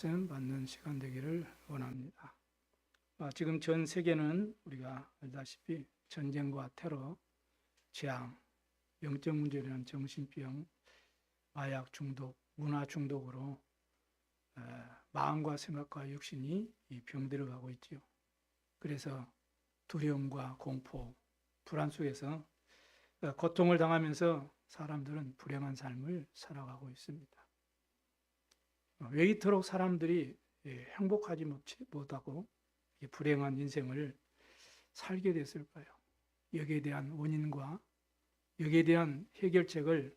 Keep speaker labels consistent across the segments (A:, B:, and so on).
A: 받는 시간 되기를 원합니다. 지금 전 세계는 우리가 알다시피 전쟁과 테러, 재앙, 영적 문제라는 정신병, 마약 중독, 문화 중독으로 마음과 생각과 육신이 병들어 가고 있지요. 그래서 두려움과 공포, 불안 속에서 고통을 당하면서 사람들은 불행한 삶을 살아가고 있습니다. 왜 이토록 사람들이 행복하지 못하고 불행한 인생을 살게 됐을까요? 여기에 대한 원인과 여기에 대한 해결책을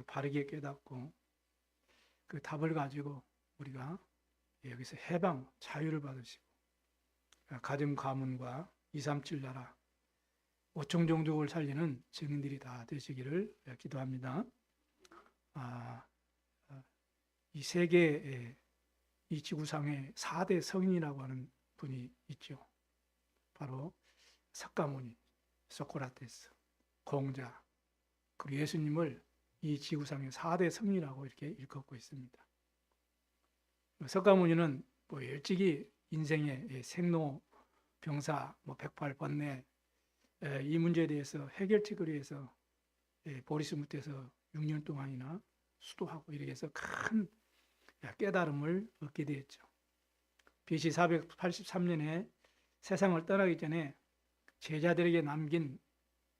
A: 바르게 깨닫고 그 답을 가지고 우리가 여기서 해방, 자유를 받으시고 가정 가문과 237 나라 5천 종족을 살리는 증인들이 다 되시기를 기도합니다. 이 세계의 이 지구상의 4대 성인이라고 하는 분이 있죠. 바로 석가모니, 소크라테스, 공자, 그리고 예수님을 이 지구상의 4대 성인이라고 이렇게 일컫고 있습니다. 석가모니는 일찍이 인생의 생로, 병사, 백발, 번뇌 이 문제에 대해서 해결책을 위해서 보리스무트에서 6년 동안이나 수도하고 이렇게 해서 큰 깨달음을 얻게 되었죠. BC 483년에 세상을 떠나기 전에 제자들에게 남긴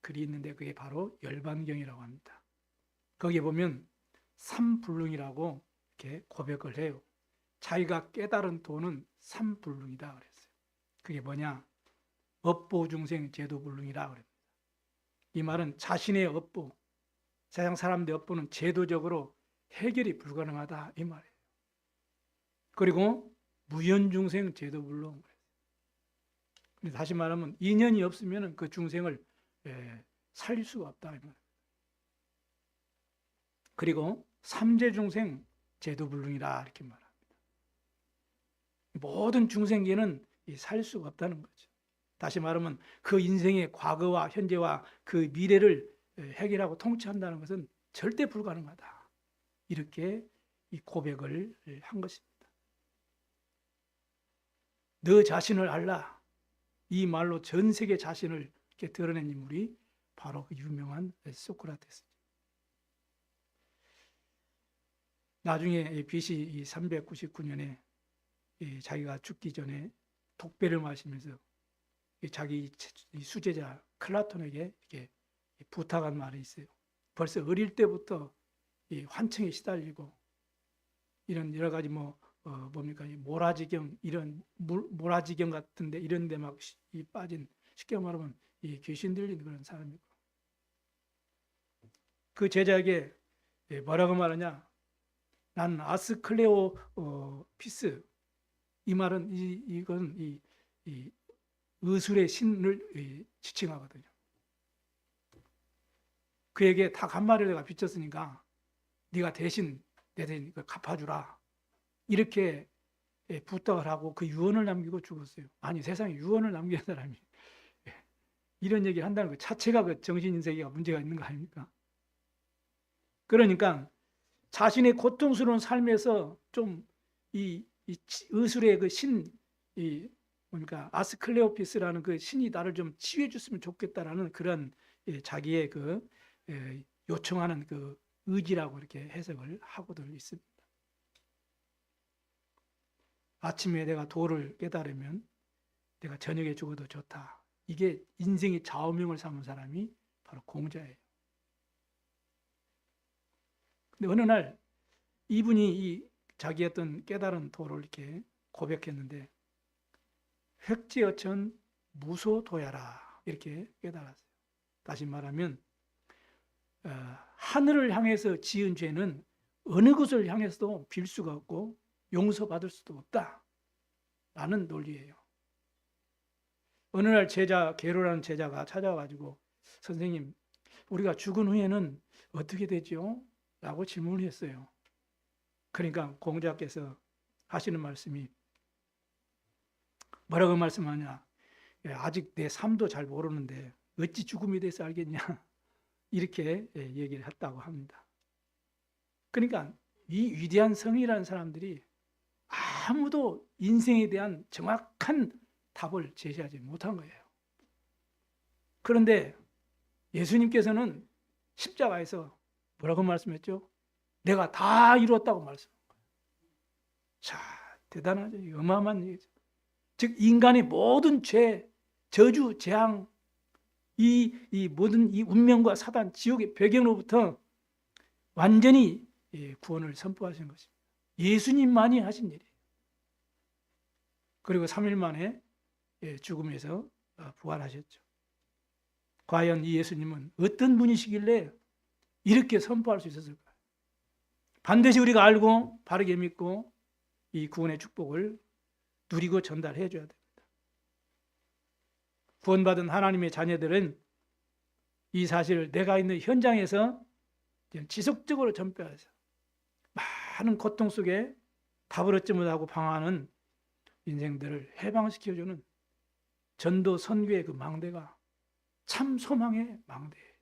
A: 글이 있는데 그게 바로 열반경이라고 합니다. 거기에 보면 삼불능이라고 이렇게 고백을 해요. 자기가 깨달은 도는 삼불능이다 그랬어요. 그게 뭐냐? 업보중생 제도불능이라 그럽니다. 이 말은 자신의 업보, 세상 사람들의 업보는 제도적으로 해결이 불가능하다 이 말이에요. 그리고 무연중생 제도불능. 다시 말하면 인연이 없으면 그 중생을 살릴 수가 없다 이 말입니다. 그리고 삼재중생 제도불능이라 이렇게 말합니다. 모든 중생계는 살 수가 없다는 거죠. 다시 말하면 그 인생의 과거와 현재와 그 미래를 해결하고 통치한다는 것은 절대 불가능하다. 이렇게 이 고백을 한 것입니다. 너 자신을 알라. 이 말로 전 세계 자신을 이렇게 드러낸 인물이 바로 그 유명한 소크라테스죠. 나중에 BC 399년에 자기가 죽기 전에 독배를 마시면서 자기 수제자 클라톤에게 이렇게 부탁한 말이 있어요. 벌써 어릴 때부터 환청에 시달리고 이런 여러 가지 뭡니까 모라지경 이런 모라지경 같은데 이런데 막 빠진 쉽게 말하면 귀신 들리는 그런 사람이고 그 제자에게 뭐라고 말하냐? 나는 아스클레오피스 이 말은 이건 이 의술의 신을 지칭하거든요. 그에게 닭 한 마리를 내가 비쳤으니까 네가 대신 내 대신 갚아주라. 이렇게 부탁을 하고 그 유언을 남기고 죽었어요. 아니 세상에 유언을 남기는 사람이 이런 얘기를 한다는 것 자체가 그 정신인세계가 문제가 있는 거 아닙니까? 그러니까 자신의 고통스러운 삶에서 좀 이 의술의 그 신, 뭡니까 아스클레오피스라는 그 신이 나를 좀 치유해 줬으면 좋겠다라는 그런 자기의 그 요청하는 그 의지라고 이렇게 해석을 하고들 있습니다. 아침에 내가 도를 깨달으면 내가 저녁에 죽어도 좋다. 이게 인생의 좌우명을 삼은 사람이 바로 공자예요. 근데 어느 날 이분이 자기 어떤 깨달은 도를 이렇게 고백했는데 획지어천 무소도야라 이렇게 깨달았어요. 다시 말하면 하늘을 향해서 지은 죄는 어느 곳을 향해서도 빌 수가 없고 용서받을 수도 없다 라는 논리예요. 어느 날 제자 게로라는 제자가 찾아와가지고 선생님 우리가 죽은 후에는 어떻게 되죠? 라고 질문을 했어요. 그러니까 공자께서 하시는 말씀이 뭐라고 말씀하냐? 아직 내 삶도 잘 모르는데 어찌 죽음에 대해서 알겠냐? 이렇게 얘기를 했다고 합니다. 그러니까 이 위대한 성이라는 사람들이 아무도 인생에 대한 정확한 답을 제시하지 못한 거예요. 그런데 예수님께서는 십자가에서 뭐라고 말씀했죠? 내가 다 이루었다고 말씀한 거예요. 자, 대단하죠. 어마어마한 얘기죠. 즉 인간의 모든 죄, 저주, 재앙, 이 모든 이 운명과 사단, 지옥의 배경으로부터 완전히 구원을 선포하신 것입니다. 예수님만이 하신 일이에요. 그리고 3일 만에 죽음에서 부활하셨죠. 과연 이 예수님은 어떤 분이시길래 이렇게 선포할 수 있었을까요? 반드시 우리가 알고 바르게 믿고 이 구원의 축복을 누리고 전달해 줘야 됩니다. 구원받은 하나님의 자녀들은 이 사실을 내가 있는 현장에서 지속적으로 전폐해서 많은 고통 속에 답을 얻지 못하고 방황하는 인생들을 해방시켜주는 전도 선교의 그 망대가 참 소망의 망대예요.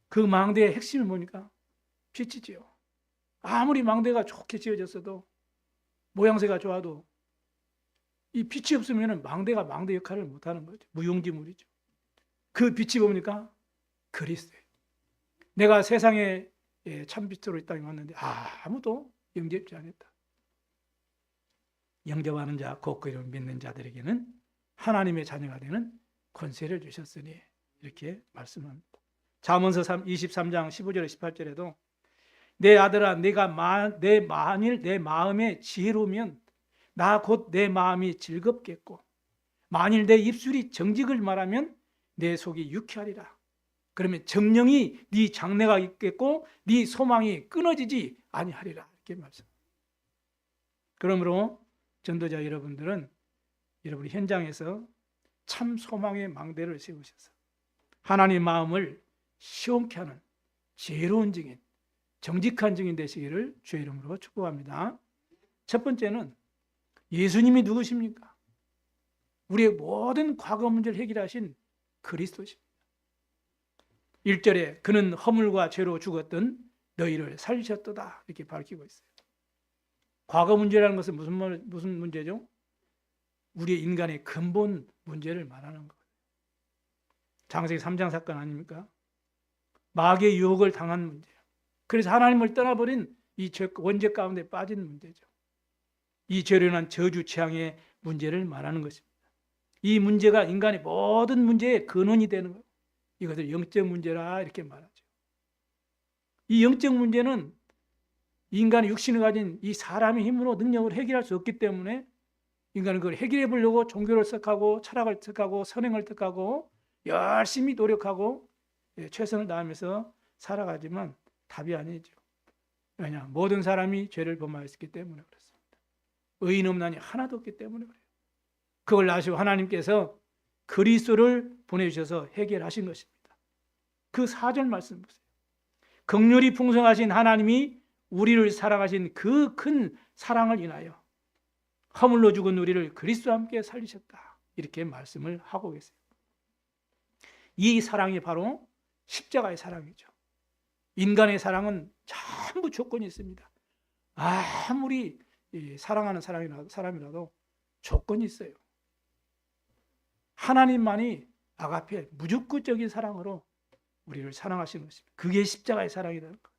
A: 그 망대의 핵심이 뭡니까? 빛이지요. 아무리 망대가 좋게 지어졌어도 모양새가 좋아도 이 빛이 없으면 망대가 망대 역할을 못하는 거죠. 무용지물이죠. 그 빛이 뭡니까? 그리스도예요. 내가 세상에 참빛으로 이 땅에 왔는데 아무도 영접지 않았다. 영접하는 자, 곧 그를 믿는 자들에게는 하나님의 자녀가 되는 권세를 주셨으니 이렇게 말씀합니다. 잠언서 23장 15절에 18절에도 내 아들아 만일 내 마음에 지혜로우면 나 곧 내 마음이 즐겁겠고 만일 내 입술이 정직을 말하면 내 속이 유쾌하리라. 그러면 정령이 네 장래가 있겠고 네 소망이 끊어지지 아니하리라. 이렇게 말씀합니다. 그러므로 전도자 여러분들은 여러분이 현장에서 참 소망의 망대를 세우셔서 하나님 마음을 시원케 하는 지혜로운 증인, 정직한 증인 되시기를 주의 이름으로 축복합니다. 첫 번째는 예수님이 누구십니까? 우리의 모든 과거 문제를 해결하신 그리스도십니다. 1절에 그는 허물과 죄로 죽었던 너희를 살리셨도다 이렇게 밝히고 있어요. 과거 문제라는 것은 무슨 문제죠? 우리의 인간의 근본 문제를 말하는 거예요. 창세기 3장 사건 아닙니까? 마귀의 유혹을 당한 문제예요. 그래서 하나님을 떠나버린 이 원죄 가운데 빠진 문제죠. 이 죄로 인한 저주 재앙의 문제를 말하는 것입니다. 이 문제가 인간의 모든 문제의 근원이 되는 거예요. 이것을 영적 문제라 이렇게 말하죠. 이 영적 문제는 인간의 육신을 가진 이 사람의 힘으로 능력을 해결할 수 없기 때문에 인간은 그걸 해결해 보려고 종교를 택하고 철학을 택하고 선행을 택하고 열심히 노력하고 최선을 다하면서 살아가지만 답이 아니죠. 왜냐? 모든 사람이 죄를 범하였기 때문에 그렇습니다. 의인 없나니 하나도 없기 때문에 그래요. 그걸 아시고 하나님께서 그리스도를 보내주셔서 해결하신 것입니다. 그 4절 말씀 보세요. 긍휼이 풍성하신 하나님이 우리를 사랑하신 그 큰 사랑을 인하여 허물로 죽은 우리를 그리스도와 함께 살리셨다. 이렇게 말씀을 하고 계세요. 이 사랑이 바로 십자가의 사랑이죠. 인간의 사랑은 전부 조건이 있습니다. 아무리 사랑하는 사람이라도 조건이 있어요. 하나님만이 아가페 무조건적인 사랑으로 우리를 사랑하시는 것입니다. 그게 십자가의 사랑이라는 것.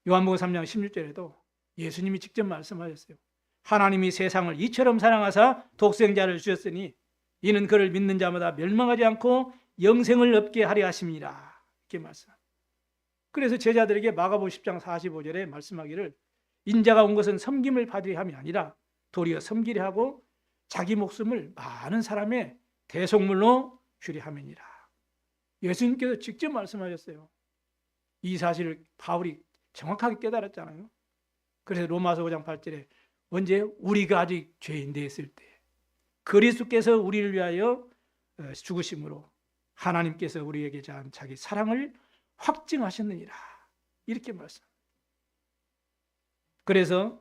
A: 요한복음 3장 16절에도 예수님이 직접 말씀하셨어요. 하나님이 세상을 이처럼 사랑하사 독생자를 주셨으니 이는 그를 믿는 자마다 멸망하지 않고 영생을 얻게 하려 하심이라. 이렇게 말씀합니다. 그래서 제자들에게 마가복음 10장 45절에 말씀하기를 인자가 온 것은 섬김을 받으려 함이 아니라 도리어 섬기려 하고 자기 목숨을 많은 사람의 대속물로 주려 함이니라. 예수님께서 직접 말씀하셨어요. 이 사실을 바울이 정확하게 깨달았잖아요. 그래서 로마서 5장 8절에 언제 우리가 아직 죄인 되었을 때 그리스도께서 우리를 위하여 죽으심으로 하나님께서 우리에게 자한 자기 사랑을 확증하셨느니라. 이렇게 말씀합니다. 그래서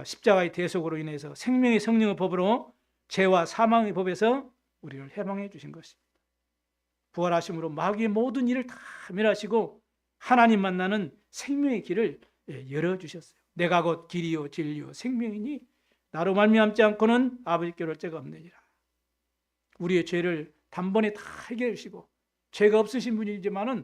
A: 십자가의 대속으로 인해서 생명의 성령의 법으로 죄와 사망의 법에서 우리를 해방해 주신 것입니다. 부활하심으로 마귀의 모든 일을 다 멸하시고 하나님 만나는 생명의 길을 열어주셨어요. 내가 곧 길이요 진리요 생명이니 나로 말미암지 않고는 아버지께로 올 자가 없느니라. 우리의 죄를 단번에 다 해결해 주시고 죄가 없으신 분이지만은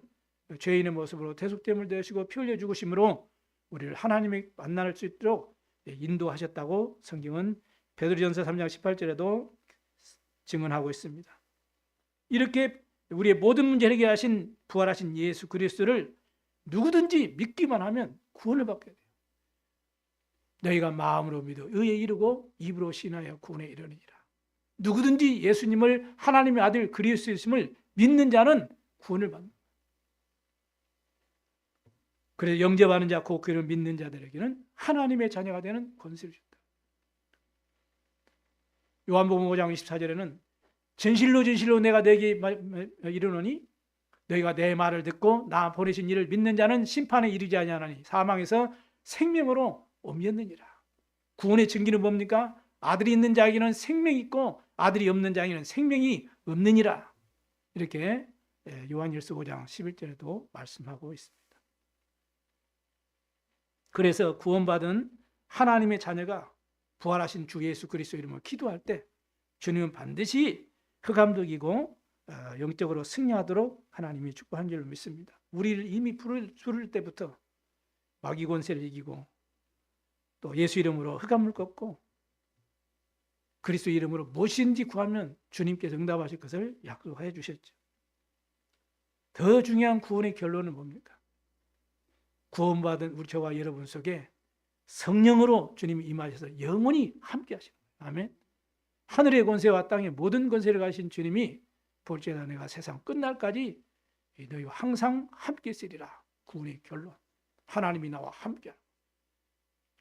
A: 죄인의 모습으로 대속됨을 되시고 피 흘려 죽으심으로 우리를 하나님의 만날 수 있도록 인도하셨다고 성경은 베드로전서 3장 18절에도 증언하고 있습니다. 이렇게 우리의 모든 문제를 해결하신 부활하신 예수 그리스도를 누구든지 믿기만 하면 구원을 받게 돼요. 너희가 마음으로 믿어 의에 이르고 입으로 신하여 구원에 이르느니라. 누구든지 예수님을 하나님의 아들 그리스도이심을 믿는 자는 구원을 받는다. 그래서 영접하는 자, 곧 그를 믿는 자들에게는 하나님의 자녀가 되는 권세를 줬다. 요한복음 5장 24절에는 진실로 진실로 내가 너에게 이르노니 너희가 내 말을 듣고 나 보내신 이를 믿는 자는 심판에 이르지 아니하나니 사망에서 생명으로 옮겼느니라. 구원의 증기는 뭡니까? 아들이 있는 자에게는 생명이 있고 아들이 없는 자에게는 생명이 없느니라. 이렇게 요한일서 5장 11절에도 말씀하고 있습니다. 그래서 구원받은 하나님의 자녀가 부활하신 주 예수 그리스도 이름으로 기도할 때 주님은 반드시 흑암독이고 영적으로 승리하도록 하나님이 축복한 줄로 믿습니다. 우리를 이미 부를 때부터 마귀 권세를 이기고 또 예수 이름으로 흑암을 꺾고 그리스도 이름으로 무엇인지 구하면 주님께서 응답하실 것을 약속해 주셨죠. 더 중요한 구원의 결론은 뭡니까? 구원받은 우리 저와 여러분 속에 성령으로 주님이 임하셔서 영원히 함께 하시는 거예요. 아멘. 하늘의 권세와 땅의 모든 권세를 가신 주님이 볼지어다 내가 세상 끝날까지 너희와 항상 함께 있으리라. 구원의 결론. 하나님이 나와 함께 하는.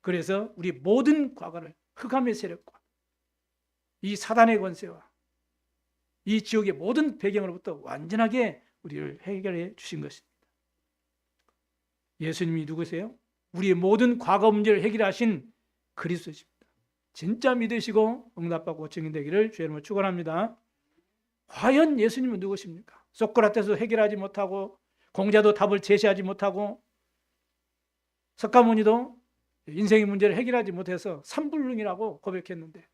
A: 그래서 우리 모든 과거를 흑암의 세력과 이 사단의 권세와 이 지옥의 모든 배경으로부터 완전하게 우리를 해결해 주신 것입니다. 예수님이 누구세요? 우리의 모든 과거 문제를 해결하신 그리스도십니다. 진짜 믿으시고 응답받고 증인되기를 주의 이름으로 축원합니다. 과연 예수님은 누구십니까? 소크라테스도 해결하지 못하고 공자도 답을 제시하지 못하고 석가모니도 인생의 문제를 해결하지 못해서 삼불능이라고 고백했는데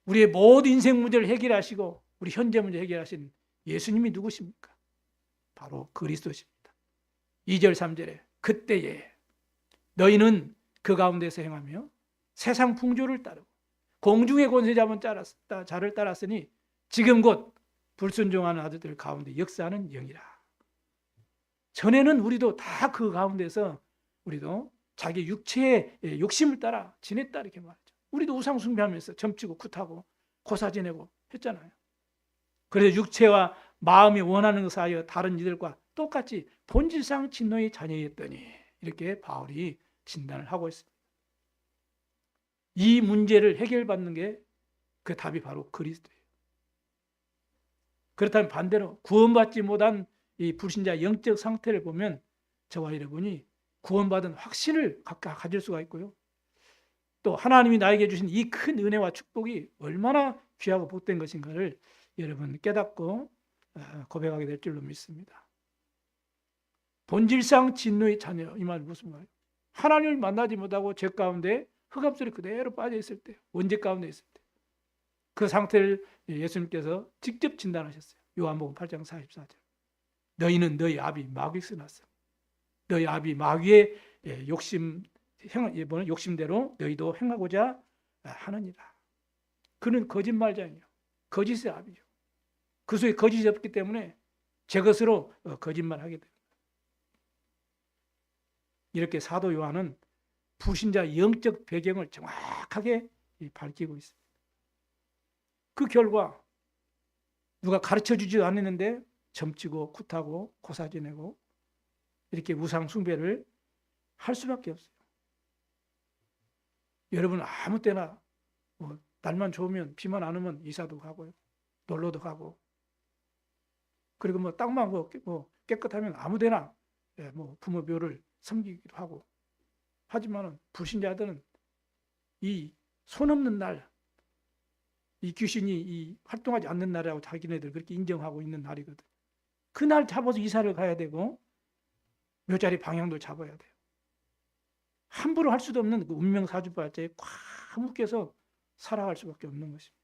A: 우리의 모든 인생 문제를 해결하시고 우리 현재 문제 해결하신 예수님이 누구십니까? 바로 그리스도십니다. 2절 3절에 그때에 너희는 그 가운데서 행하며 세상 풍조를 따르고 공중의 권세 잡은 자를 따랐으니 지금 곧 불순종하는 아들들 가운데 역사하는 영이라. 전에는 우리도 다 그 가운데서 우리도 자기 육체의 욕심을 따라 지냈다 이렇게 말하죠. 우리도 우상 숭배하면서 점치고 굿하고 고사 지내고 했잖아요. 그래서 육체와 마음이 원하는 것 사이에 다른 이들과 똑같이 본질상 진노의 자녀였더니 이렇게 바울이 진단을 하고 있습니다. 이 문제를 해결받는 게 그 답이 바로 그리스도예요. 그렇다면 반대로 구원받지 못한 이 불신자 영적 상태를 보면 저와 여러분이 구원받은 확신을 가질 수가 있고요. 또 하나님이 나에게 주신 이 큰 은혜와 축복이 얼마나 귀하고 복된 것인가를 여러분 깨닫고 고백하게 될 줄로 믿습니다. 본질상 진노의 자녀, 이 말 무슨 말이에요? 하나님을 만나지 못하고 죄 가운데 흑암 속에 그대로 빠져 있을 때, 원죄 가운데 있을 때, 그 상태를 예수님께서 직접 진단하셨어요. 요한복음 8장 44절. 너희는 너희 아비 마귀에서 났어. 너희 아비 마귀의 욕심대로 너희도 행하고자 하느니라. 그는 거짓말장이요, 거짓의 아비요. 그 속에 거짓이 없기 때문에 제 것으로 거짓말하게 됩니다. 이렇게 사도 요한은 불신자 영적 배경을 정확하게 밝히고 있습니다. 그 결과 누가 가르쳐주지 않았는데 점치고 굿하고 고사 지내고 이렇게 우상 숭배를 할 수밖에 없어요. 여러분 아무 때나 날만 좋으면 비만 안 오면 이사도 가고요, 놀러도 가고, 그리고 땅만 깨끗하면 아무데나 부모 묘를 섬기기도 하고. 하지만은 불신자들은 이 손 없는 날, 이 귀신이 활동하지 않는 날이라고 자기네들 그렇게 인정하고 있는 날이거든. 그날 잡아서 이사를 가야 되고 묘자리 방향도 잡아야 돼요. 함부로 할 수도 없는 그 운명사주발자에 꽉 묶여서 살아갈 수밖에 없는 것입니다.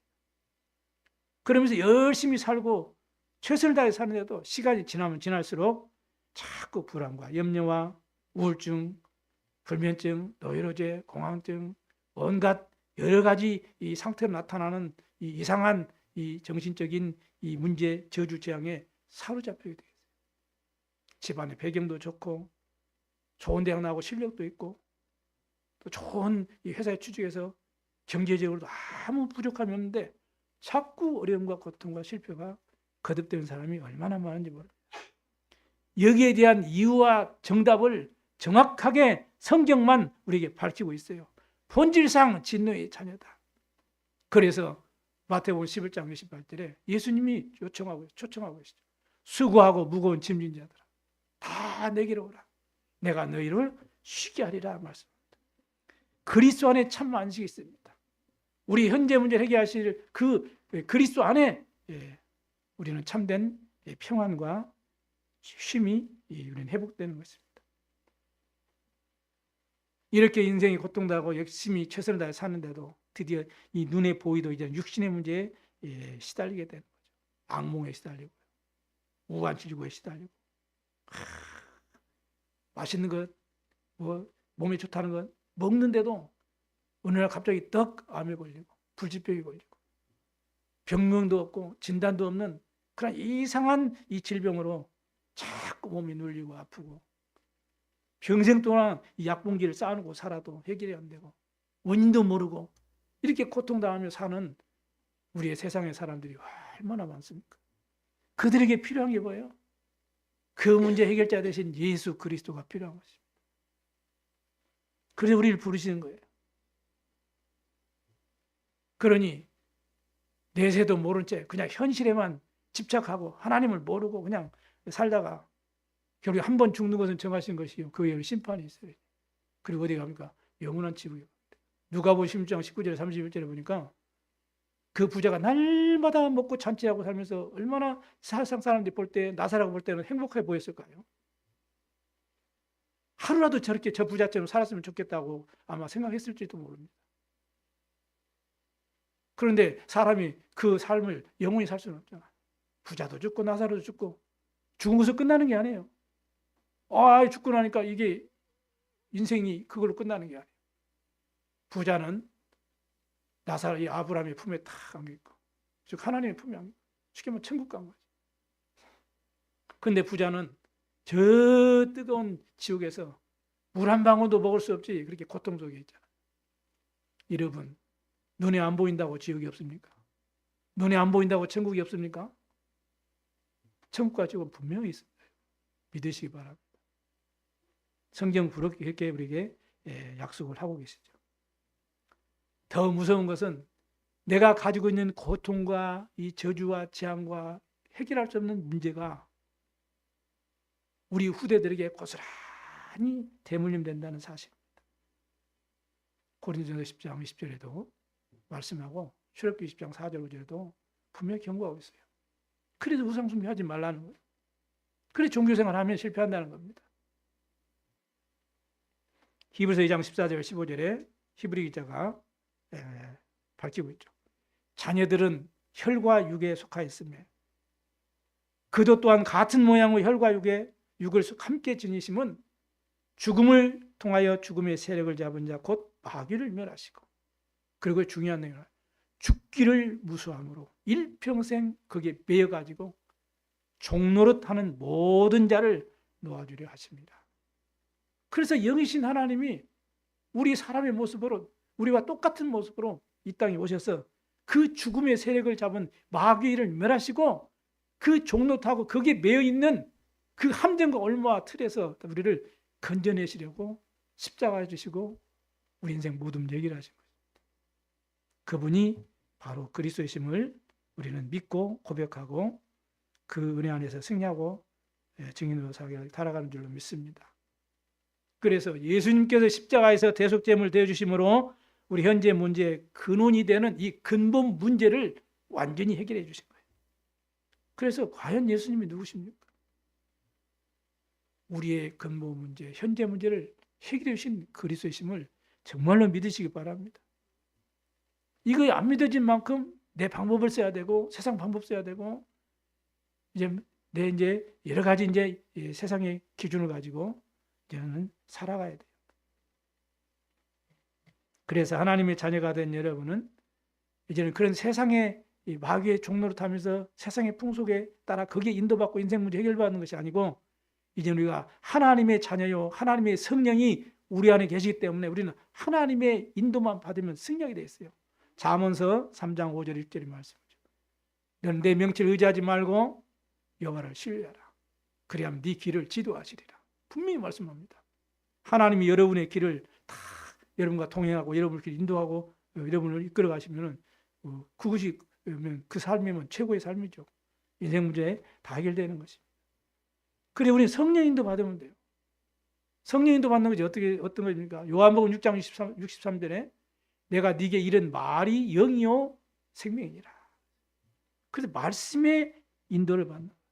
A: 그러면서 열심히 살고 최선을 다해 사는데도 시간이 지나면 지날수록 자꾸 불안과 염려와 우울증, 불면증, 노이로제, 공황증, 온갖 여러 가지 이 상태로 나타나는 이 이상한 이 정신적인 이 문제, 저주 재앙에 사로잡히게 되겠어요. 집안의 배경도 좋고 좋은 대학 나오고 실력도 있고 또 좋은 이 회사에 취직해서 경제적으로도 아무 부족함이 없는데 자꾸 어려움과 고통과 실패가 거듭되는 사람이 얼마나 많은지 모릅니다. 여기에 대한 이유와 정답을 정확하게 성경만 우리에게 밝히고 있어요. 본질상 진노의 자녀다. 그래서 마태복음 11장 28절에 예수님이 초청하고 계시죠. 수고하고 무거운 짐진 자들아 다 내게로 오라. 내가 너희를 쉬게 하리라 말씀합니다. 그리스도 안에 참 안식이 있습니다. 우리 현재 문제를 해결하실 그 그리스도 안에 우리는 참된 평안과 쉼이 우리는 회복되는 것입니다. 이렇게 인생이 고통당하고 열심히 최선을 다해 사는데도 드디어 이 눈에 보이도 이제 육신의 문제에 시달리게 되는 거죠. 악몽에 시달리고 우환질고에 시달리고 맛있는 것, 뭐 몸에 좋다는 것 먹는데도 어느 날 갑자기 떡 암에 걸리고 불치병이 걸리고 병명도 없고 진단도 없는 그런 이상한 이 질병으로 자꾸 몸이 눌리고 아프고 평생 동안 이 약봉지를 쌓아놓고 살아도 해결이 안 되고 원인도 모르고 이렇게 고통당하며 사는 우리의 세상의 사람들이 얼마나 많습니까? 그들에게 필요한 게 뭐예요? 그 문제 해결자 되신 예수 그리스도가 필요한 것입니다. 그래서 우리를 부르시는 거예요. 그러니 내세도 모른 채 그냥 현실에만 집착하고 하나님을 모르고 그냥 살다가 결국 한 번 죽는 것은 정하신 것이요 그 외에는 심판이 있어요. 그리고 어디 갑니까? 영원한 지옥에 갑니다. 누가복음 16장 19절 31절에 보니까 그 부자가 날마다 먹고 잔치하고 살면서 얼마나 세상 사람들이 볼 때 나사라고 볼 때는 행복해 보였을까요? 하루라도 저렇게 저 부자처럼 살았으면 좋겠다고 아마 생각했을지도 모릅니다. 그런데 사람이 그 삶을 영원히 살 수는 없잖아. 부자도 죽고 나사로도 죽고 죽은 것으로 끝나는 게 아니에요. 죽고 나니까 이게 인생이 그걸로 끝나는 게 아니에요. 부자는 나사로 이 아브라함의 품에 탁 안겨있고 즉 하나님의 품에 안겨있고 쉽게 말하면 천국 간 거지. 그런데 부자는 저 뜨거운 지옥에서 물 한 방울도 먹을 수 없지 그렇게 고통 속에 있잖아. 여러분 눈에 안 보인다고 지옥이 없습니까? 눈에 안 보인다고 천국이 없습니까? 천국과 지옥은 분명히 있습니다. 믿으시기 바랍니다. 성경 그렇게 우리에게 약속을 하고 계시죠. 더 무서운 것은 내가 가지고 있는 고통과 이 저주와 재앙과 해결할 수 없는 문제가 우리 후대들에게 고스란히 대물림된다는 사실입니다. 고린도전서 10장 20절에도 말씀하고 출애굽기 20장 4절 5절에도 분명히 경고하고 있어요. 그래서 우상숭배하지 말라는 거예요. 그래 종교생활 하면 실패한다는 겁니다. 히브리서 2장 14절 15절에 히브리 기자가 밝히고 있죠. 자녀들은 혈과 육에 속하였으며 그도 또한 같은 모양의 혈과 육을 함께 지니심은 죽음을 통하여 죽음의 세력을 잡은 자 곧 마귀를 멸하시고 그리고 중요한 내용은 죽기를 무수함으로 일평생 거기에 매여가지고 종노릇하는 모든 자를 놓아주려 하십니다. 그래서 영이신 하나님이 우리 사람의 모습으로 우리와 똑같은 모습으로 이 땅에 오셔서 그 죽음의 세력을 잡은 마귀를 멸하시고 그 종노릇하고 거기에 매여있는 그 함정과 올무와 틀에서 우리를 건져내시려고 십자가에 주시고 우리 인생 모든 얘기를 하신 것입니다. 그분이 바로 그리스도이심을 우리는 믿고 고백하고 그 은혜 안에서 승리하고 증인으로 살아가는 줄로 믿습니다. 그래서 예수님께서 십자가에서 대속제물을 되어주심으로 우리 현재 문제의 근원이 되는 이 근본 문제를 완전히 해결해 주신 거예요. 그래서 과연 예수님이 누구십니까? 우리의 근본 문제, 현재 문제를 해결해 주신 그리스도이심을 정말로 믿으시기 바랍니다. 이거 안 믿어진 만큼 내 방법을 써야 되고 세상 방법 써야 되고 이제 여러 가지 이제 세상의 기준을 가지고 이제는 살아가야 돼요. 그래서 하나님의 자녀가 된 여러분은 이제는 그런 세상의 이 마귀의 종로를 타면서 세상의 풍속에 따라 거기에 인도받고 인생 문제 해결받는 것이 아니고 이제 우리가 하나님의 자녀요 하나님의 성령이 우리 안에 계시기 때문에 우리는 하나님의 인도만 받으면 승리하게 되어 있어요. 잠언서 3장 5절 1절의 말씀이죠. 너는 내 명치를 의지하지 말고 여호와를 신뢰하라. 그리하면 네 길을 지도하시리라. 분명히 말씀합니다. 하나님이 여러분의 길을 다 여러분과 동행하고 여러분을 인도하고 여러분을 이끌어 가시면은 그것이 그 삶이면 최고의 삶이죠. 인생 문제 다 해결되는 것입니다. 그래 우리는 성령 인도 받으면 돼요. 성령 인도 받는 것이 어떤 것입니까? 요한복음 6장 63절에 내가 네게 이른 말이 영이요 생명이니라. 그래서 말씀의 인도를 받는 거예요.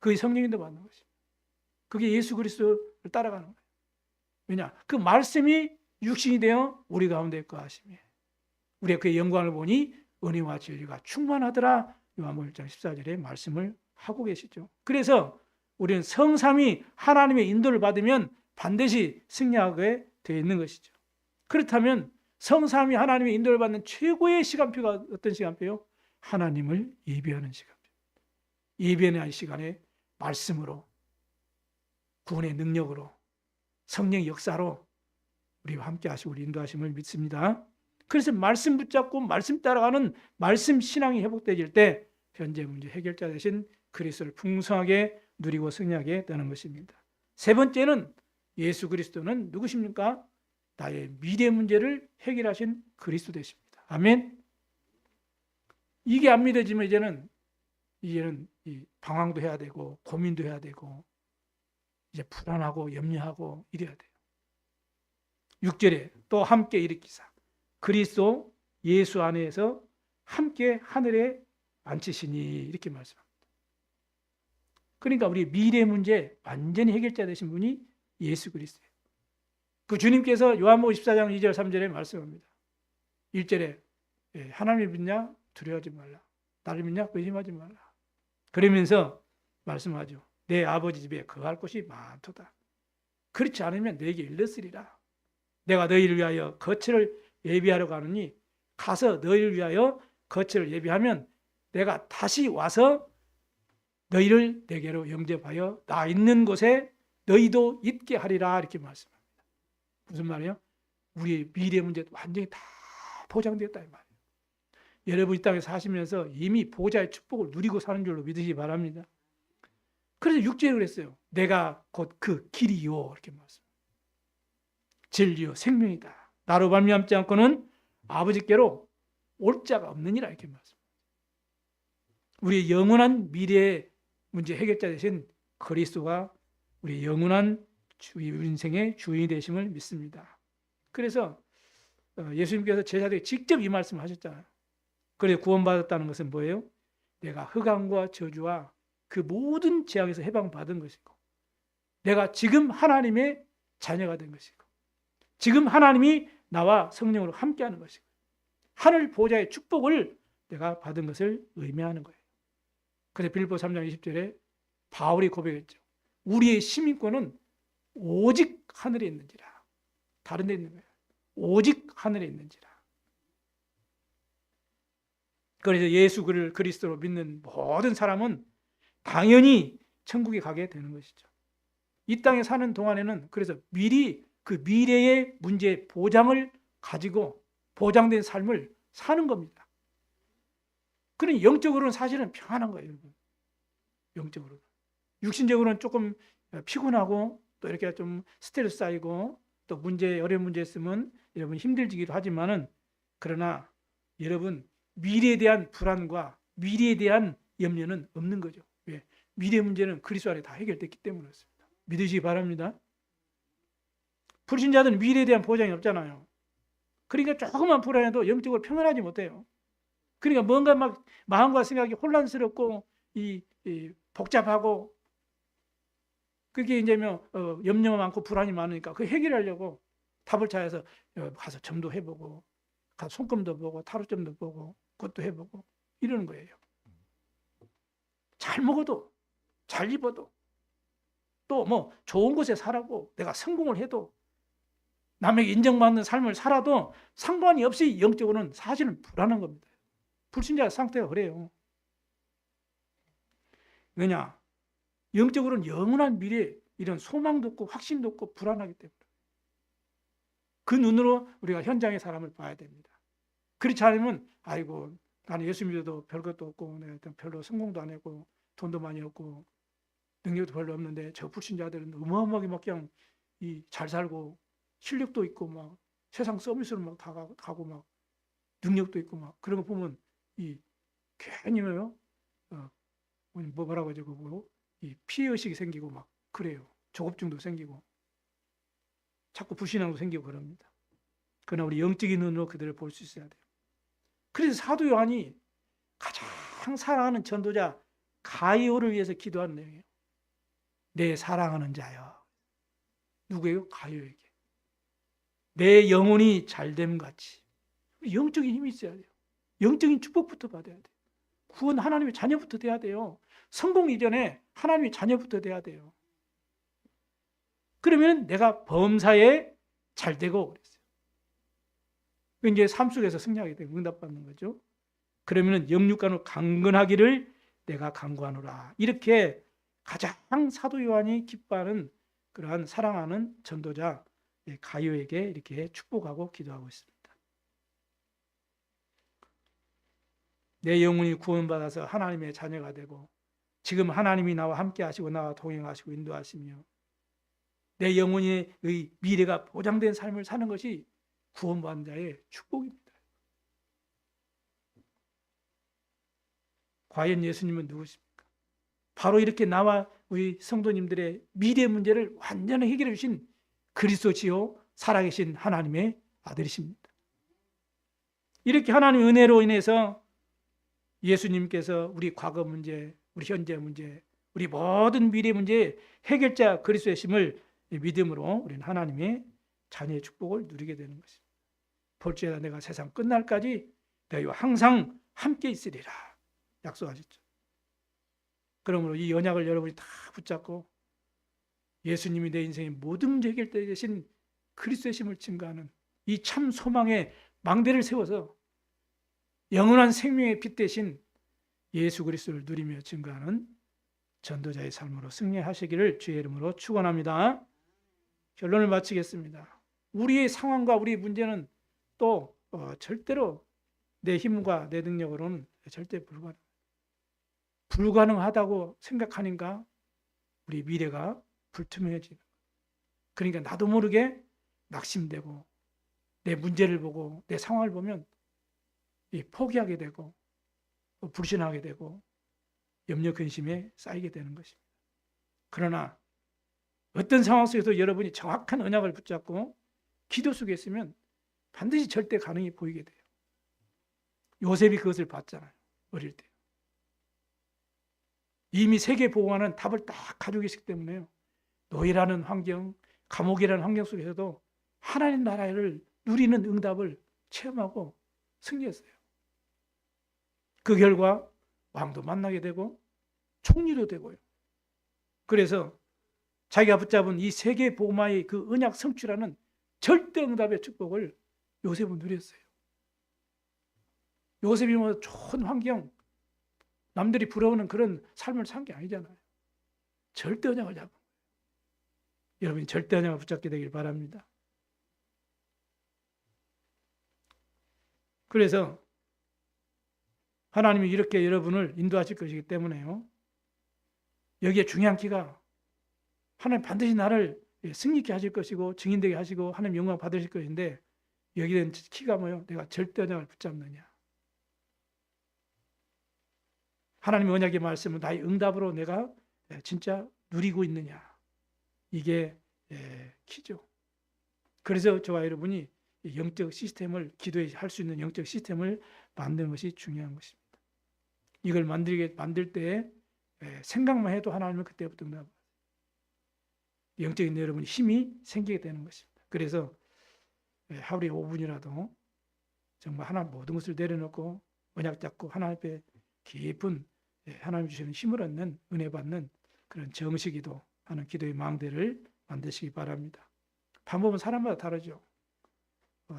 A: 그게 성령 인도 받는 것입니다. 그게 예수 그리스도를 따라가는 거예요. 왜냐? 그 말씀이 육신이 되어 우리 가운데 거하시며 우리가 그의 영광을 보니 은혜와 진리가 충만하더라. 요한복음 1장 14절에 말씀을 하고 계시죠. 그래서 우리는 성삼위 하나님의 인도를 받으면 반드시 승리하게 되어 있는 것이죠. 그렇다면 성삼위 하나님의 인도를 받는 최고의 시간표가 어떤 시간표요? 하나님을 예배하는 시간표. 예배하는 시간에 말씀으로 구원의 능력으로 성령의 역사로 우리와 함께 하시고 우리 인도하심을 믿습니다. 그래서 말씀 붙잡고 말씀 따라가는 말씀 신앙이 회복되질 때 현재 문제 해결자 되신 그리스도를 풍성하게 누리고 승리하게 되는 것입니다. 세 번째는 예수 그리스도는 누구십니까? 나의 미래 문제를 해결하신 그리스도 되십니다. 아멘. 이게 안 믿어지면 이제는 방황도 해야 되고 고민도 해야 되고 이제 불안하고 염려하고 이래야 돼요. 6절에 또 함께 일으키사 그리스도 예수 안에서 함께 하늘에 앉히시니 이렇게 말씀합니다. 그러니까 우리 미래 문제 완전히 해결자 되신 분이 예수 그리스도예요. 그 주님께서 요한복음 14장 2절 3절에 말씀합니다. 1절에 하나님을 믿냐? 두려워하지 말라. 나를 믿냐? 의심하지 말라. 그러면서 말씀하죠. 내 아버지 집에 거할 곳이 많도다. 그렇지 않으면 너에게 일렀으리라. 내가 너희를 위하여 거처를 예비하러 가느니 가서 너희를 위하여 거처를 예비하면 내가 다시 와서 너희를 내게로 영접하여 나 있는 곳에 너희도 있게 하리라 이렇게 말씀합니다. 무슨 말이에요? 우리의 미래 문제 완전히 다 보장되었다 이 말이에요. 여러분 이 땅에 사시면서 이미 보좌의 축복을 누리고 사는 줄로 믿으시기 바랍니다. 그래서 6절에 그랬어요. 내가 곧 그 길이요 이렇게 말씀. 진리요 생명이다. 나로 말미암지 않고는 아버지께로 올 자가 없느니라 이렇게 말씀. 우리의 영원한 미래의 문제 해결자 되신 그리스도가 우리 영원한 인생의 주인이 되심을 믿습니다. 그래서 예수님께서 제자들에게 직접 이 말씀을 하셨잖아요. 그래 구원받았다는 것은 뭐예요? 내가 흑암과 저주와 그 모든 재앙에서 해방받은 것이고 내가 지금 하나님의 자녀가 된 것이고 지금 하나님이 나와 성령으로 함께하는 것이고 하늘 보좌의 축복을 내가 받은 것을 의미하는 거예요. 그래서 빌립보 3장 20절에 바울이 고백했죠. 우리의 시민권은 오직 하늘에 있는지라. 다른 데 있는 거예요. 오직 하늘에 있는지라. 그래서 예수 그리스도로 믿는 모든 사람은 당연히 천국에 가게 되는 것이죠. 이 땅에 사는 동안에는 그래서 미리 그 미래의 문제의 보장을 가지고 보장된 삶을 사는 겁니다. 그러니 영적으로는 사실은 평안한 거예요, 여러분. 영적으로. 육신적으로는 조금 피곤하고 또 이렇게 좀 스트레스 쌓이고 또 어려운 문제 있으면 여러분 힘들지기도 하지만은 그러나 여러분 미래에 대한 불안과 미래에 대한 염려는 없는 거죠. 왜? 미래 문제는 그리스도 안에 다 해결됐기 때문에 그렇습니다. 믿으시기 바랍니다. 불신자들은 미래에 대한 보장이 없잖아요. 그러니까 조금만 불안해도 영적으로 평안하지 못해요. 그러니까 뭔가 막 마음과 생각이 혼란스럽고 복잡하고 그게 이제 염려가 많고 불안이 많으니까 그 해결하려고 답을 찾아서 가서 점도 해보고, 가서 손금도 보고, 타로점도 보고, 그것도 해보고 이러는 거예요. 잘 먹어도, 잘 입어도, 또 좋은 곳에 살아고, 내가 성공을 해도, 남에게 인정받는 삶을 살아도 상관이 없이 영적으로는 사실은 불안한 겁니다. 불신자 상태가 그래요. 왜냐? 영적으로는 영원한 미래, 이런 소망도 없고 확신도 없고 불안하기 때문에. 그 눈으로 우리가 현장의 사람을 봐야 됩니다. 그렇지 않으면 아이고 나는 예수 믿어도 별것도 없고 내가 별로 성공도 안 했고 돈도 많이 없고 능력도 별로 없는데 저 불신자들은 어마어마하게 막 그냥 잘 살고 실력도 있고 막 세상 서비스로 막 다 가고 막 능력도 있고 막 그런 거 보면 괜히 뭐라고 하죠? 피해의식이 생기고 막 그래요. 조급증도 생기고 자꾸 불신앙도 생기고 그럽니다. 그러나 우리 영적인 눈으로 그들을 볼 수 있어야 돼요. 그래서 사도 요한이 가장 사랑하는 전도자 가이오를 위해서 기도하는 내용이에요. 내 사랑하는 자여. 누구예요? 가이오에게. 내 영혼이 잘됨 같이. 영적인 힘이 있어야 돼요. 영적인 축복부터 받아야 돼요. 구원 하나님의 자녀부터 돼야 돼요. 성공 이전에 하나님의 자녀부터 돼야 돼요. 그러면 내가 범사에 잘 되고 그랬어요. 이제 삶 속에서 승리하게 되고 응답받는 거죠. 그러면 영육간으로 강건하기를 내가 강구하노라. 이렇게 가장 사도 요한이 기뻐하는 그러한 사랑하는 전도자 가이오에게 이렇게 축복하고 기도하고 있습니다. 내 영혼이 구원받아서 하나님의 자녀가 되고 지금 하나님이 나와 함께 하시고 나와 동행하시고 인도하시며 내 영혼의 미래가 보장된 삶을 사는 것이 구원받은 자의 축복입니다. 과연 예수님은 누구십니까? 바로 이렇게 나와 우리 성도님들의 미래 문제를 완전히 해결해 주신 그리스도시요 살아계신 하나님의 아들이십니다. 이렇게 하나님의 은혜로 인해서 예수님께서 우리 과거 문제, 우리 현재 문제, 우리 모든 미래 문제의 해결자 그리스도이심을 믿음으로 우리는 하나님의 자녀의 축복을 누리게 되는 것입니다. 볼지어다 내가 세상 끝날까지 너희와 항상 함께 있으리라 약속하셨죠. 그러므로 이 언약을 여러분이 다 붙잡고 예수님이 내 인생의 모든 문제 해결자 되신 그리스도이심을 증거하는 이 참 소망의 망대를 세워서 영원한 생명의 빛 대신 예수 그리스도를 누리며 증거하는 전도자의 삶으로 승리하시기를 주의 이름으로 축원합니다. 결론을 마치겠습니다. 우리의 상황과 우리의 문제는 또 절대로 내 힘과 내 능력으로는 절대 불가능하다고 생각하니까 우리 미래가 불투명해지는 거예요. 그러니까 나도 모르게 낙심되고 내 문제를 보고 내 상황을 보면 포기하게 되고 불신하게 되고 염려 근심에 쌓이게 되는 것입니다. 그러나 어떤 상황 속에서 여러분이 정확한 언약을 붙잡고 기도 속에 있으면 반드시 절대 가능이 보이게 돼요. 요셉이 그것을 봤잖아요. 어릴 때. 이미 세계 보고하는 답을 딱 가지고 계시기 때문에요. 노예라는 환경, 감옥이라는 환경 속에서도 하나님 나라를 누리는 응답을 체험하고 승리했어요. 그 결과 왕도 만나게 되고 총리도 되고요. 그래서 자기가 붙잡은 이 세계 복음화의 그 언약 성취라는 절대 응답의 축복을 요셉은 누렸어요. 요셉이 좋은 환경, 남들이 부러우는 그런 삶을 산 게 아니잖아요. 절대 언약을 잡은 거예요. 여러분이 절대 언약을 붙잡게 되길 바랍니다. 그래서 하나님이 이렇게 여러분을 인도하실 것이기 때문에요. 여기에 중요한 키가 하나님 반드시 나를 승리케 하실 것이고 증인되게 하시고 하나님 영광 받으실 것인데 여기에 키가 뭐예요? 내가 절대 언약을 붙잡느냐. 하나님의 언약의 말씀은 나의 응답으로 내가 진짜 누리고 있느냐. 이게 키죠. 그래서 저와 여러분이 영적 시스템을 기도에 할 수 있는 영적 시스템을 만드는 것이 중요한 것입니다. 이걸 만들 때 생각만 해도 하나님은 그때부터 응답합니다. 영적인 여러분 힘이 생기게 되는 것입니다. 그래서 하루에 5분이라도 정말 하나님 모든 것을 내려놓고 언약 잡고 하나님 앞에 깊은 하나님 주시는 힘을 얻는 은혜 받는 그런 정식기도 하는 기도의 망대를 만드시기 바랍니다. 방법은 사람마다 다르죠.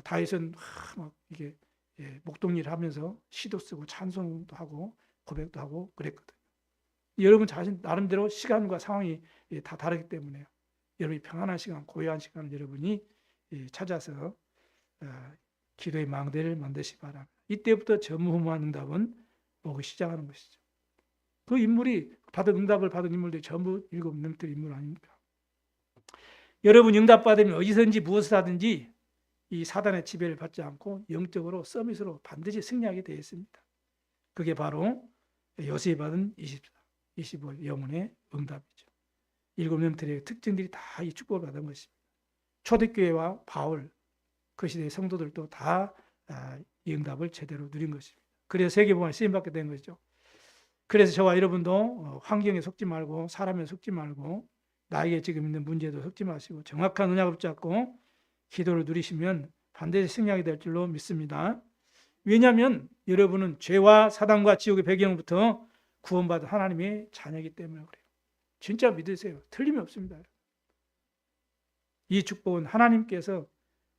A: 다윗은 막 이게 목동일을 하면서 시도 쓰고 찬송도 하고 고백도 하고 그랬거든요. 여러분 자신 나름대로 시간과 상황이 다 다르기 때문에요. 여러분이 평안한 시간, 고요한 시간을 여러분이 찾아서 기도의 망대를 만드시기 바랍니다. 이때부터 전무후무한 응답은 오기 시작하는 것이죠. 그 인물이 응답을 받은 인물들이 전부 7 명들 인물 아닙니까? 여러분 응답받으면 어디서든지 무엇을 하든지 이 사단의 지배를 받지 않고 영적으로 서밋으로 반드시 승리하게 되어 있습니다. 그게 바로 요셉이 받은 25 영혼의 응답이죠. 7 명들의 특징들이 다 이 축복을 받은 것입니다. 초대교회와 바울 그 시대의 성도들도 다 이 응답을 제대로 누린 것입니다. 그래서 세계복음에 쓰임받게 된 것이죠. 그래서 저와 여러분도 환경에 속지 말고 사람에 속지 말고 나에게 지금 있는 문제도 속지 마시고 정확한 언약을 붙잡고 기도를 누리시면 반드시 승리하게 될 줄로 믿습니다. 왜냐하면 여러분은 죄와 사단과 지옥의 배경부터 구원받은 하나님의 자녀이기 때문에 그래요. 진짜 믿으세요. 틀림이 없습니다. 이 축복은 하나님께서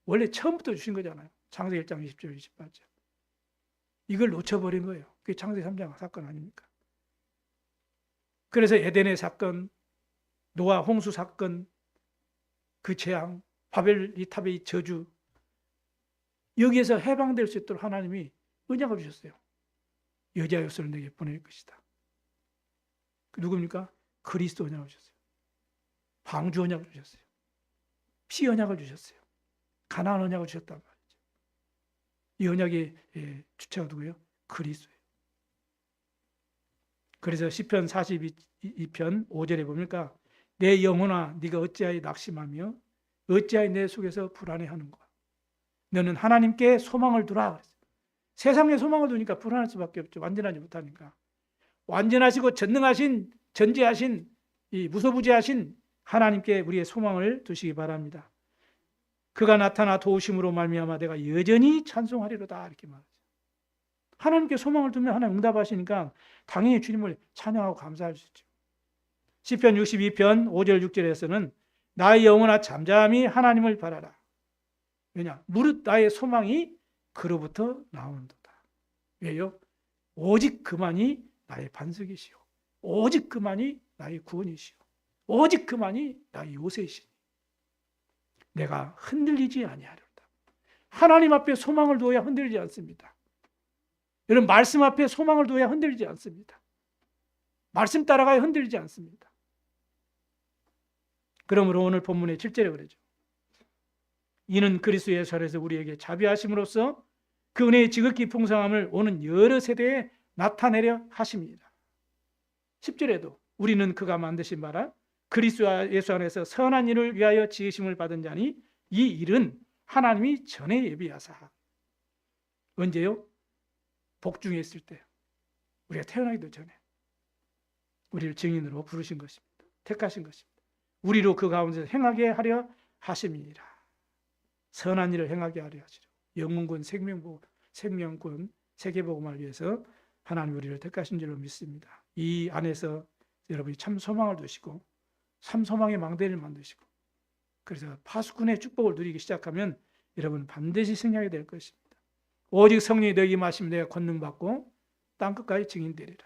A: 원래 처음부터 주신 거잖아요. 창세기 1장 20절 28절. 이걸 놓쳐버린 거예요. 그게 창세기 3장 사건 아닙니까? 그래서 에덴의 사건, 노아 홍수 사건, 그 재앙, 바벨 이 탑의 저주, 여기에서 해방될 수 있도록 하나님이 언약을 주셨어요. 여자 요소를 내게 보낼 것이다. 누굽니까? 그리스도 언약을 주셨어요. 방주 언약을 주셨어요. 피 언약을 주셨어요. 가나안 언약을 주셨단 말이죠. 이 언약의 주체가 누구예요? 그리스도예요. 그래서 시편 42편 5절에 보니까 내 영혼아 네가 어찌하여 낙심하며 어찌하여 내 속에서 불안해하는가. 너는 하나님께 소망을 두라. 세상에 소망을 두니까 불안할 수밖에 없죠. 완전하지 못하니까. 완전하시고 전능하신 전지하신 이 무소부지하신 하나님께 우리의 소망을 두시기 바랍니다. 그가 나타나 도우심으로 말미암아 내가 여전히 찬송하리로다 이렇게 말하죠. 하나님께 소망을 두면 하나님 응답하시니까 당연히 주님을 찬양하고 감사할 수 있죠. 시편 62편 5절 6절에서는 나의 영혼아 잠잠히 하나님을 바라라. 왜냐? 무릇 나의 소망이 그로부터 나오는도다. 왜요? 오직 그만이 나의 반석이시오. 오직 그만이 나의 구원이시오. 오직 그만이 나의 요새이시니 내가 흔들리지 아니하리로다. 하나님 앞에 소망을 두어야 흔들리지 않습니다. 여러분 말씀 앞에 소망을 두어야 흔들리지 않습니다. 말씀 따라가야 흔들리지 않습니다. 그러므로 오늘 본문의 7절에 그러죠. 이는 그리스도 예수 안에서 우리에게 자비하심으로써 그 은혜의 지극히 풍성함을 오는 여러 세대에 나타내려 하십니다. 10절에도 우리는 그가 만드신 바라 그리스도 예수 안에서 선한 일을 위하여 지으심을 받은 자니 이 일은 하나님이 전에 예비하사. 언제요? 복중에 있을 때 우리가 태어나기도 전에 우리를 증인으로 부르신 것입니다. 택하신 것입니다. 우리로 그 가운데서 행하게 하려 하심이니라. 선한 일을 행하게 하려 하시려. 영문권 생명권 세계복음을 위해서 하나님 우리를 택하신 줄로 믿습니다. 이 안에서 여러분이 참 소망을 두시고 참 소망의 망대를 만드시고 그래서 파수꾼의 축복을 누리기 시작하면 여러분 반드시 승리하게 될 것입니다. 오직 성령이 너희 임하시면 내가 권능받고 땅끝까지 증인되리라.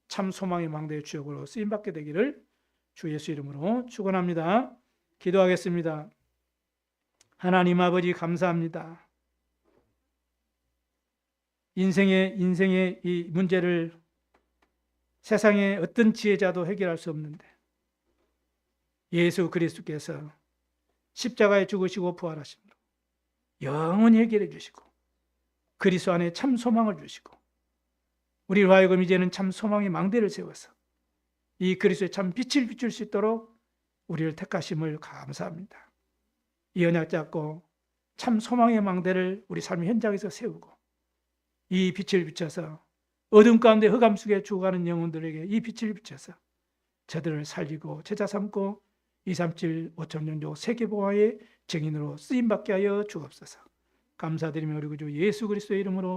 A: 참 소망의 망대의 주역으로 쓰임받게 되기를 주 예수 이름으로 축원합니다. 기도하겠습니다. 하나님 아버지 감사합니다. 인생의 이 문제를 세상의 어떤 지혜자도 해결할 수 없는데 예수 그리스도께서 십자가에 죽으시고 부활하심으로 영원히 해결해 주시고 그리스도 안에 참 소망을 주시고 우리로 하여금 이제는 참 소망의 망대를 세워서 이 그리스도의 참 빛을 비출 수 있도록 우리를 택하심을 감사합니다. 이 언약 잡고 참 소망의 망대를 우리 삶의 현장에서 세우고 이 빛을 비춰서 어둠 가운데 흑암 속에 죽어가는 영혼들에게 이 빛을 비춰서 저들을 살리고 제자 삼고 237 5천년조 세계보화의 증인으로 쓰임받게 하여 주옵소서. 감사드리며 우리 구주 예수 그리스도의 이름으로